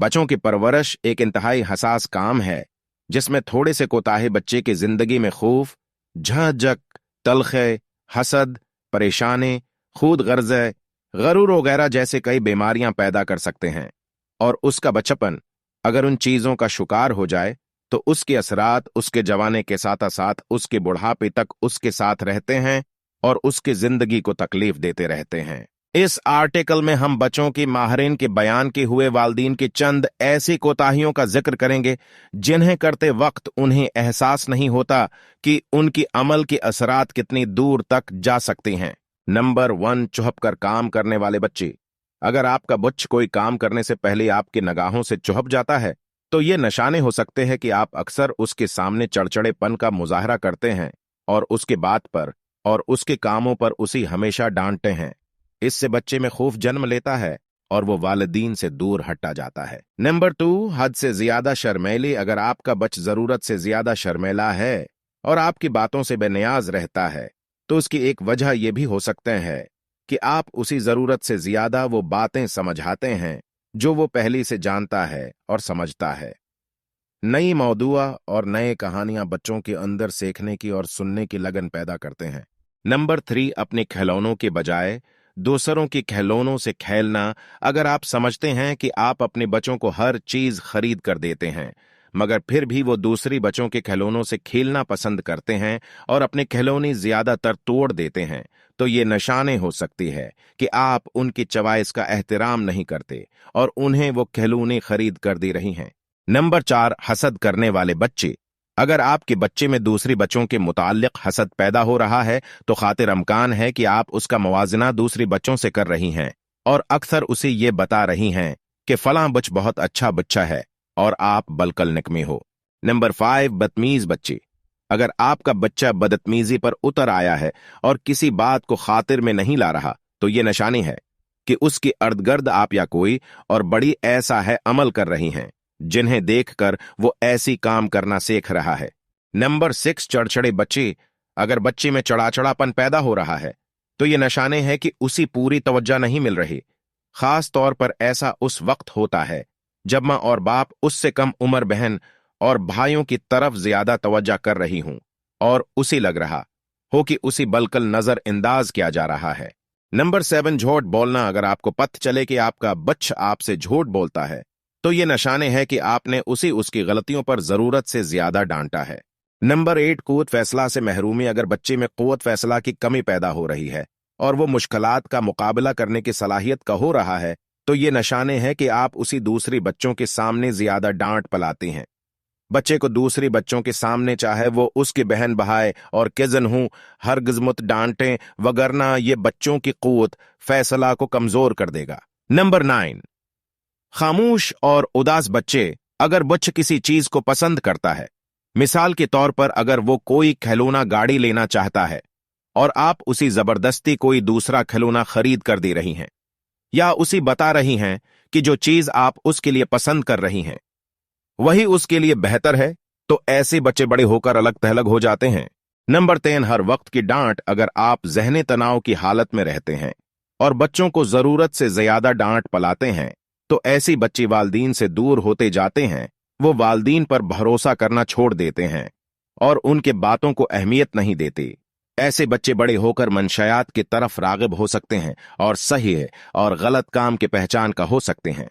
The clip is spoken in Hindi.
बच्चों की परवरिश एक इंतहाई हसास काम है जिसमें थोड़े से कोताहे बच्चे की जिंदगी में खौफ, झंझक, तलखे, हसद, परेशानी, खुद गर्ज़े, गरूर वगैरह जैसे कई बीमारियां पैदा कर सकते हैं। और उसका बचपन अगर उन चीजों का शिकार हो जाए तो उसके असरात उसके जवाने के साथ साथ उसके बुढ़ापे तक उसके साथ रहते हैं और उसकी जिंदगी को तकलीफ देते रहते हैं। इस आर्टिकल में हम बच्चों की माहिरीन के बयान के हुए वालिदैन की चंद ऐसी कोताहियों का जिक्र करेंगे जिन्हें करते वक्त उन्हें एहसास नहीं होता कि उनकी अमल के असरात कितनी दूर तक जा सकती हैं। नंबर 1, चुहक कर काम करने वाले बच्चे। अगर आपका बच्चा कोई काम करने से पहले आपकी निगाहों से चुहक जाता है तो ये निशाने हो सकते हैं कि आप अक्सर उसके सामने चड़चड़ेपन का मुजाहरा करते हैं और उसके बात पर और उसके कामों पर उसे हमेशा डांटते हैं। इससे बच्चे में खौफ जन्म लेता है और वो वालिदीन से दूर हटा जाता है। नंबर 2, हद से ज्यादा शर्मेली। अगर आपका बच्चा जरूरत से ज्यादा शर्मेला है और आपकी बातों से बेनियाज रहता है तो उसकी एक वजह यह भी हो सकते हैं कि आप उसी जरूरत से ज्यादा वो बातें समझाते हैं जो वो पहले से जानता है और समझता है। नई मौदुआ और नए कहानियां बच्चों के अंदर सीखने की और सुनने की लगन पैदा करते हैं। नंबर 3, अपने खिलौनों के बजाय दूसरों के खिलौनों से खेलना। अगर आप समझते हैं कि आप अपने बच्चों को हर चीज खरीद कर देते हैं मगर फिर भी वो दूसरी बच्चों के खिलौनों से खेलना पसंद करते हैं और अपने खिलौने ज्यादातर तोड़ देते हैं तो ये निशाने हो सकती है कि आप उनकी चॉइस का एहतराम नहीं करते और उन्हें वो खिलौने खरीद कर दे रही हैं। नंबर 4, हसद करने वाले बच्चे। अगर आपके बच्चे में दूसरी बच्चों के मुताल्लिक हसद पैदा हो रहा है तो खातिर अमकान है कि आप उसका मुवाजना दूसरी बच्चों से कर रही हैं और अक्सर उसे ये बता रही हैं कि फलां बच्चा बहुत अच्छा बच्चा है और आप बलकल निकमे हो। नंबर 5, बदतमीज बच्चे। अगर आपका बच्चा बदतमीजी पर उतर आया है और किसी बात को खातिर में नहीं ला रहा तो ये निशानी है कि उसकी अर्दगर्द आप या कोई और बड़ी ऐसा है अमल कर रही हैं जिन्हें देखकर वो ऐसी काम करना सीख रहा है। नंबर 6, चड़चड़े बच्चे। अगर बच्चे में चढ़ाचढ़ापन पैदा हो रहा है तो ये निशाने हैं कि उसी पूरी तवज्जो नहीं मिल रही। खास तौर पर ऐसा उस वक्त होता है जब मां और बाप उससे कम उम्र बहन और भाइयों की तरफ ज्यादा तवज्जो कर रही हूं और उसे लग रहा हो कि उसी बलकल नजर अंदाज किया जा रहा है। नंबर 7, झूठ बोलना। अगर आपको पता चले कि आपका बच्चा आपसे झूठ बोलता है तो ये निशाने हैं कि आपने उसे उसकी गलतियों पर जरूरत से ज्यादा डांटा है। नंबर 8, कुव्वत फैसला से महरूमी। अगर बच्चे में कुव्वत फैसला की कमी पैदा हो रही है और वो मुश्किलात का मुकाबला करने की सलाहियत का हो रहा है तो ये निशाने हैं कि आप उसी दूसरी बच्चों के सामने ज्यादा डांट पलाती हैं। बच्चे को दूसरी बच्चों के सामने चाहे वो उसके बहन भाई और कजन हूं हरगिज़ मत डांटें वगरना ये बच्चों की कुव्वत फैसला को कमजोर कर देगा। नंबर 9, खामोश और उदास बच्चे। अगर बच्चा किसी चीज को पसंद करता है, मिसाल के तौर पर अगर वो कोई खिलौना गाड़ी लेना चाहता है और आप उसी जबरदस्ती कोई दूसरा खिलौना खरीद कर दे रही हैं या उसे बता रही हैं कि जो चीज आप उसके लिए पसंद कर रही हैं वही उसके लिए बेहतर है तो ऐसे बच्चे बड़े होकर अलग थलग हो जाते हैं। नंबर 3, हर वक्त की डांट। अगर आप ज़हनी तनाव की हालत में रहते हैं और बच्चों को जरूरत से ज्यादा डांट पलाते हैं तो ऐसी बच्चे वालिदीन से दूर होते जाते हैं। वो वालिदीन पर भरोसा करना छोड़ देते हैं और उनके बातों को अहमियत नहीं देते। ऐसे बच्चे बड़े होकर मंशयात की तरफ रागिब हो सकते हैं और सही है और गलत काम की पहचान का हो सकते हैं।